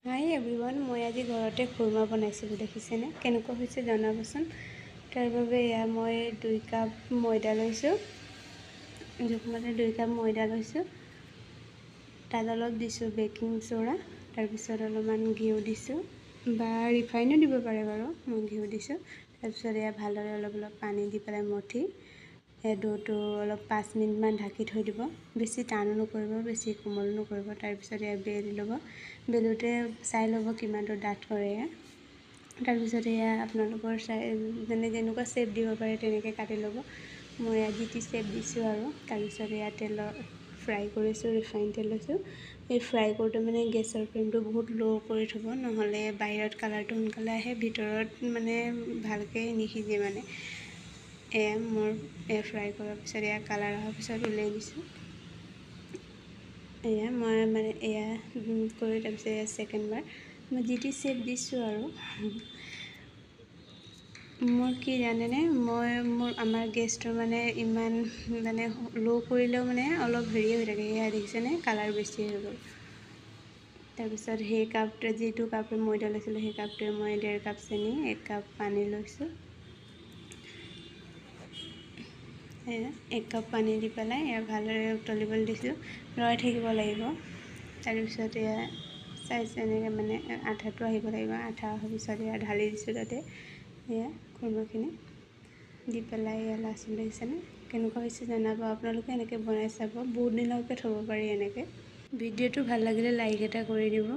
হাই everyone, মই আজি ঘৰতে খুৰমা বনাইছিলোঁ। দেখিছেনে কেনেকুৱা হৈছে জনাবচোন। তাৰ বাবে মই 2 কাপ ময়দা লৈছোঁ, জোখমতে 2 কাপ ময়দা লৈছোঁ। তাত অলপ দিছোঁ বেকিং চ'ডা, তাৰপিছত অলপমান ঘিউ দিছোঁ বা ৰিফাইনো দিব পাৰে বাৰু। মই ঘিউ দিছোঁ। তাৰপিছত ভালদৰে অলপ পানী দি পেলাই মঠি ডোটো অলপ 5 মিনিটমান ঢাকি থৈ দিব। বেছি টানো নকৰিব, বেছি কোমলো নকৰিব। তাৰপিছত বেলি ল'ব। বেলোতে চাই ল'ব কিমানটো ডাঠ কৰে। তাৰপিছত আপোনালোকৰ যেনেকুৱা শ্বেপ দিব পাৰে তেনেকৈ কাটি ল'ব। মই যি টি শ্বেপ দিছোঁ আৰু তাৰপিছত তেলত ফ্ৰাই কৰিছোঁ, ৰিফাইন তেল লৈছোঁ। এই ফ্ৰাই কৰোঁতে গেছৰ ফ্লেমটো বহুত ল' কৰি থ'ব, নহ'লে বাহিৰত কালাৰটো সোনকালে আহে, ভিতৰত ভালকৈ নিসিজে। মোৰ ফ্ৰাই কৰাৰ পিছত কালাৰ অহাৰ পিছত উলিয়াই দিছোঁ। মই কৰি তাৰপিছত ছেকেণ্ডবাৰ মই যি টি শ্বেপ দিছোঁ আৰু মোৰ কি জানেনে, আমাৰ গেছটো ইমান ল' কৰিলেও অলপ হেৰি হৈ থাকে। দেখিছেনে কালাৰ বেছি হৈ গ'ল। তাৰপিছত সেই কাপটোৱে যিটো কাপে ময়দা লৈছিলোঁ সেই কাপটোৱে মই 1.5 কাপ চেনি, 1 কাপ পানী লৈছোঁ। 1 কাপ পানী দি পেলাই ভালদৰে উতলিবলৈ দিছোঁ। লৰাই থাকিব লাগিব। তাৰপিছত চাইজ এনেকৈ আঠাটো আহিব লাগিব। আঠা অহাৰ পিছত ঢালি দিছোঁ তাতে খুৰমাখিনি দি পেলাই। লাষ্টত দেখিছেনে কেনেকুৱা হৈছে জনাব। আপোনালোকে এনেকৈ বনাই চাব, বহুত দিনলৈকে থ'ব পাৰি এনেকৈ। ভিডিঅ'টো ভাল লাগিলে লাইক এটা কৰি দিব।